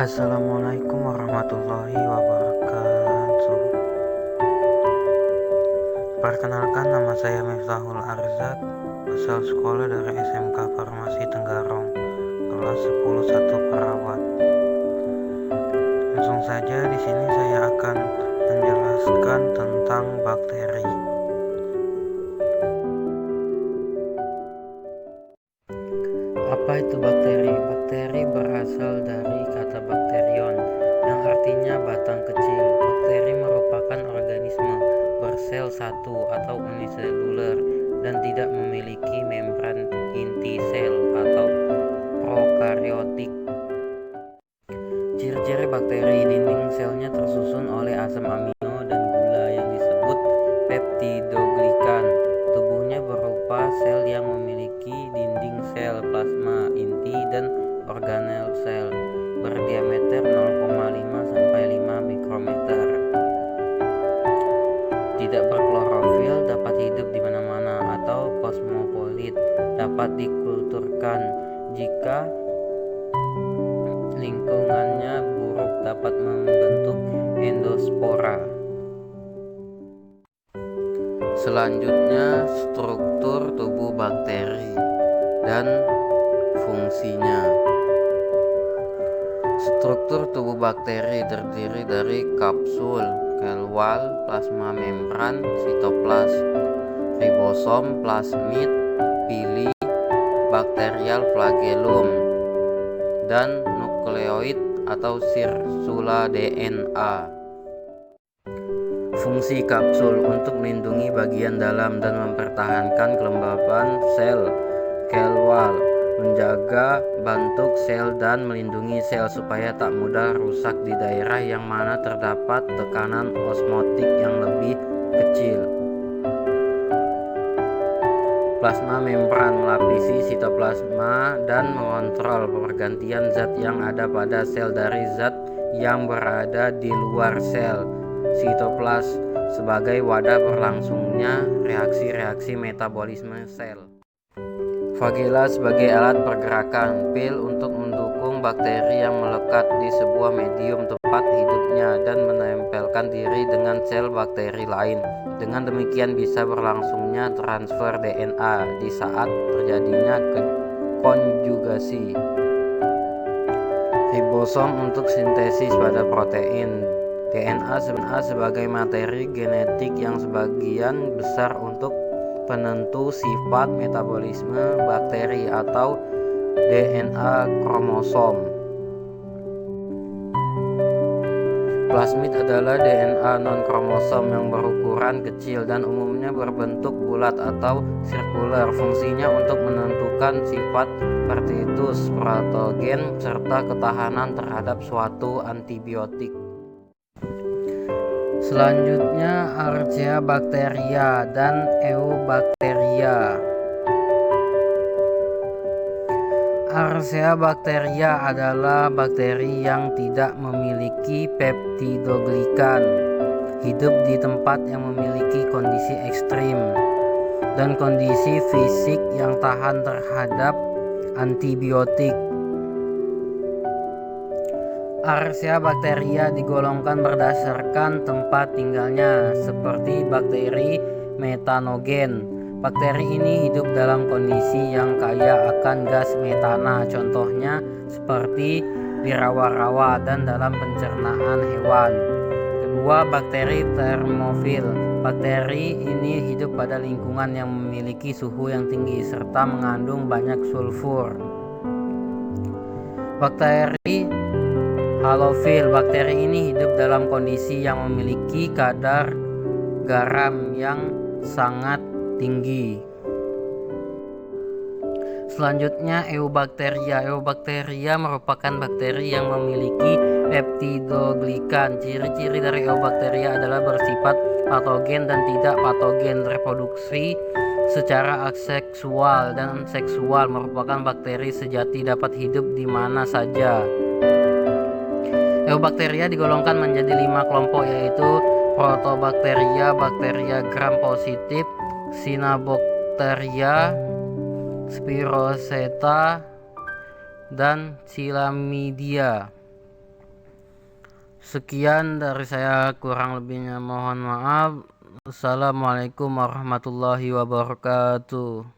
Assalamualaikum warahmatullahi wabarakatuh. Perkenalkan, nama saya Miftahul Arzak, asal sekolah dari SMK Farmasi Tenggarong, kelas 10 1 perawat. Langsung saja, di sini saya akan menjelaskan tentang bakteri. Apa itu bakteri? Bakteri berasal dari kata bakterion, yang artinya batang kecil. Bakteri merupakan organisme bersel satu atau uniseluler dan tidak memiliki membran inti sel atau prokariotik. Ciri-ciri bakteri: dinding selnya tersusun oleh asam amino dan gula yang disebut peptidoglikan. Tubuhnya berupa sel yang memiliki dinding sel, plasma inti, dan organel sel berdiameter 0,5 sampai 5 mikrometer. Tidak berklorofil, dapat hidup di mana-mana, atau kosmopolit, dapat dikulturkan jika lingkungannya buruk, dapat membentuk endospora. Selanjutnya, struktur tubuh bakteri dan fungsinya. Struktur tubuh bakteri terdiri dari kapsul, sel-wall, plasma membran, sitoplas, ribosom, plasmid, pili, bakterial flagellum, dan nukleoid atau sirsula DNA. Fungsi kapsul: untuk melindungi bagian dalam dan mempertahankan kelembaban sel. Sel-wall menjaga bentuk sel dan melindungi sel supaya tak mudah rusak di daerah yang mana terdapat tekanan osmotik yang lebih kecil. Plasma membran melapisi sitoplasma dan mengontrol pergantian zat yang ada pada sel dari zat yang berada di luar sel. Sitoplas sebagai wadah berlangsungnya reaksi-reaksi metabolisme sel. Flagella sebagai alat pergerakan. Pil untuk mendukung bakteri yang melekat di sebuah medium tempat hidupnya dan menempelkan diri dengan sel bakteri lain. Dengan demikian bisa berlangsungnya transfer DNA di saat terjadinya konjugasi. Ribosom untuk sintesis pada protein. DNA sebagai materi genetik yang sebagian besar untuk penentu sifat metabolisme bakteri atau DNA kromosom. Plasmid adalah DNA non-kromosom yang berukuran kecil dan umumnya berbentuk bulat atau sirkuler. Fungsinya untuk menentukan sifat partitus, patogen, serta ketahanan terhadap suatu antibiotik. Selanjutnya, Archaebacteria dan Eubacteria. Archaebacteria adalah bakteri yang tidak memiliki peptidoglikan, hidup di tempat yang memiliki kondisi ekstrim dan kondisi fisik yang tahan terhadap antibiotik. Archaebacteria digolongkan berdasarkan tempat tinggalnya, seperti bakteri metanogen. Bakteri ini hidup dalam kondisi yang kaya akan gas metana, contohnya seperti di rawa-rawa dan dalam pencernaan hewan. Kedua, bakteri termofil. Bakteri ini hidup pada lingkungan yang memiliki suhu yang tinggi serta mengandung banyak sulfur. Bakteri halofil. Bakteri ini hidup dalam kondisi yang memiliki kadar garam yang sangat tinggi. Selanjutnya, Eubacteria. Eubacteria merupakan bakteri yang memiliki peptidoglikan. Ciri-ciri dari Eubacteria adalah bersifat patogen dan tidak patogen, reproduksi secara aseksual dan seksual, merupakan bakteri sejati, dapat hidup di mana saja. Eubacteria digolongkan menjadi 5 kelompok, yaitu Protobacteria, bakteria gram positif, Cyanobacteria, Spiroseta, dan Chlamydia. Sekian dari saya, kurang lebihnya mohon maaf. Assalamualaikum warahmatullahi wabarakatuh.